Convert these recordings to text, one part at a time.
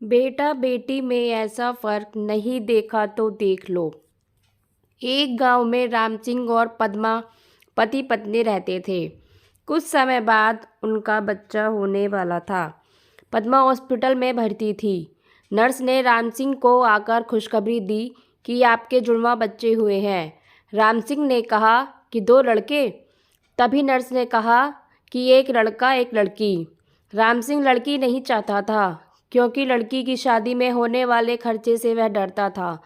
बेटा बेटी में ऐसा फर्क नहीं देखा तो देख लो। एक गांव में राम सिंह और पद्मा पति पत्नी रहते थे। कुछ समय बाद उनका बच्चा होने वाला था। पद्मा हॉस्पिटल में भर्ती थी। नर्स ने राम सिंह को आकर खुशखबरी दी कि आपके जुड़वा बच्चे हुए हैं। राम सिंह ने कहा कि 2 लड़के। तभी नर्स ने कहा कि एक लड़का एक लड़की। राम सिंह लड़की नहीं चाहता था, क्योंकि लड़की की शादी में होने वाले खर्चे से वह डरता था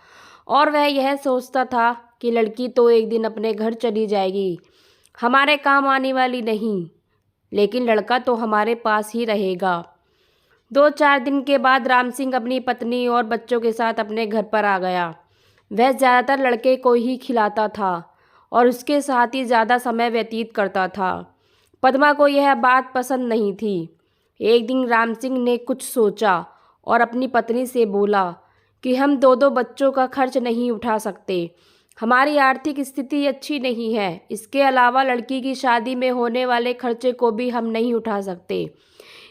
और वह यह सोचता था कि लड़की तो एक दिन अपने घर चली जाएगी, हमारे काम आने वाली नहीं, लेकिन लड़का तो हमारे पास ही रहेगा। 2-4 दिन के बाद राम सिंह अपनी पत्नी और बच्चों के साथ अपने घर पर आ गया। वह ज़्यादातर लड़के को ही खिलाता था और उसके साथ ही ज़्यादा समय व्यतीत करता था। पद्मा को यह बात पसंद नहीं थी। एक दिन राम सिंह ने कुछ सोचा और अपनी पत्नी से बोला कि हम 2-2 बच्चों का खर्च नहीं उठा सकते, हमारी आर्थिक स्थिति अच्छी नहीं है। इसके अलावा लड़की की शादी में होने वाले खर्चे को भी हम नहीं उठा सकते,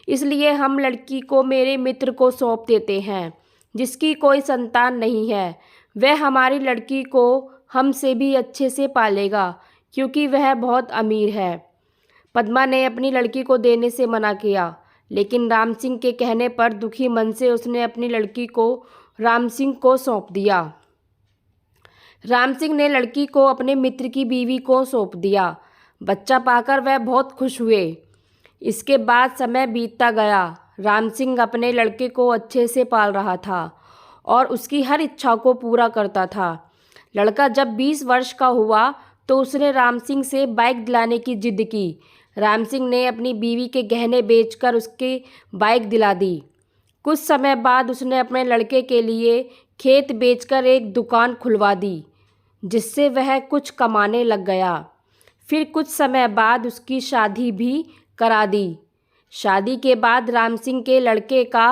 इसलिए हम लड़की को मेरे मित्र को सौंप देते हैं, जिसकी कोई संतान नहीं है। वह हमारी लड़की को हमसे भी अच्छे से पालेगा, क्योंकि वह बहुत अमीर है। पद्मा ने अपनी लड़की को देने से मना किया, लेकिन राम सिंह के कहने पर दुखी मन से उसने अपनी लड़की को राम सिंह को सौंप दिया। राम सिंह ने लड़की को अपने मित्र की बीवी को सौंप दिया। बच्चा पाकर वह बहुत खुश हुए। इसके बाद समय बीतता गया। राम सिंह अपने लड़के को अच्छे से पाल रहा था और उसकी हर इच्छा को पूरा करता था। लड़का जब 20 वर्ष का हुआ तो उसने राम सिंह से बाइक दिलाने की जिद की। राम सिंह ने अपनी बीवी के गहने बेचकर उसके बाइक दिला दी। कुछ समय बाद उसने अपने लड़के के लिए खेत बेचकर एक दुकान खुलवा दी, जिससे वह कुछ कमाने लग गया। फिर कुछ समय बाद उसकी शादी भी करा दी। शादी के बाद राम सिंह के लड़के का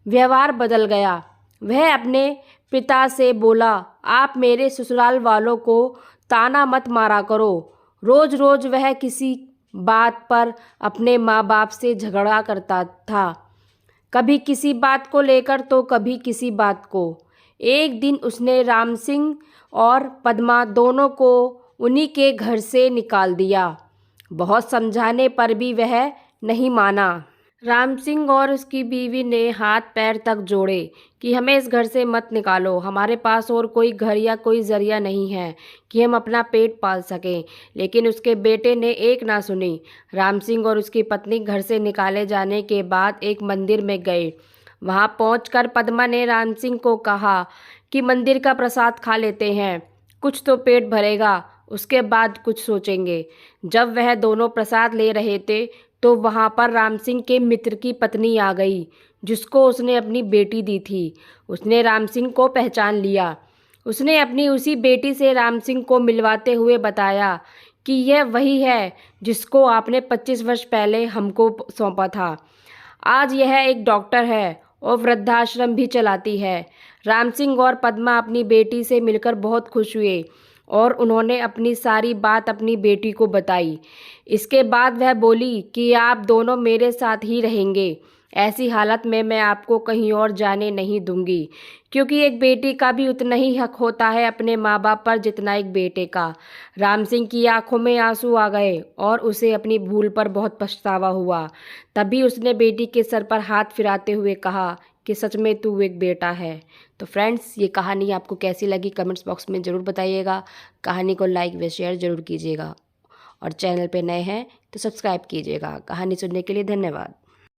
व्यवहार बदल गया। वह अपने पिता से बोला, आप मेरे ससुराल वालों को ताना मत मारा करो। रोज रोज वह किसी बात पर अपने माँ बाप से झगड़ा करता था, कभी किसी बात को लेकर तो कभी किसी बात को। एक दिन उसने राम सिंह और पद्मा दोनों को उन्हीं के घर से निकाल दिया। बहुत समझाने पर भी वह नहीं माना। राम सिंह और उसकी बीवी ने हाथ पैर तक जोड़े कि हमें इस घर से मत निकालो, हमारे पास और कोई घर या कोई जरिया नहीं है कि हम अपना पेट पाल सकें। लेकिन उसके बेटे ने एक ना सुनी। राम सिंह और उसकी पत्नी घर से निकाले जाने के बाद एक मंदिर में गए। वहां पहुंचकर पद्मा ने राम सिंह को कहा कि मंदिर का प्रसाद खा लेते हैं, कुछ तो पेट भरेगा, उसके बाद कुछ सोचेंगे। जब वह दोनों प्रसाद ले रहे थे तो वहां पर राम सिंह के मित्र की पत्नी आ गई, जिसको उसने अपनी बेटी दी थी। उसने राम सिंह को पहचान लिया। उसने अपनी उसी बेटी से राम सिंह को मिलवाते हुए बताया कि यह वही है जिसको आपने 25 वर्ष पहले हमको सौंपा था। आज यह एक डॉक्टर है और वृद्धाश्रम भी चलाती है। राम सिंह और पद्मा अपनी बेटी से मिलकर बहुत खुश हुए और उन्होंने अपनी सारी बात अपनी बेटी को बताई। इसके बाद वह बोली कि आप दोनों मेरे साथ ही रहेंगे। ऐसी हालत में मैं आपको कहीं और जाने नहीं दूंगी, क्योंकि एक बेटी का भी उतना ही हक होता है अपने माँ बाप पर जितना एक बेटे का। राम सिंह की आंखों में आंसू आ गए और उसे अपनी भूल पर बहुत पछतावा हुआ। तभी उसने बेटी के सर पर हाथ फिराते हुए कहा कि सच में तू एक बेटा है। तो फ्रेंड्स, ये कहानी आपको कैसी लगी कमेंट्स बॉक्स में ज़रूर बताइएगा। कहानी को लाइक व शेयर ज़रूर कीजिएगा और चैनल पे नए हैं तो सब्सक्राइब कीजिएगा। कहानी सुनने के लिए धन्यवाद।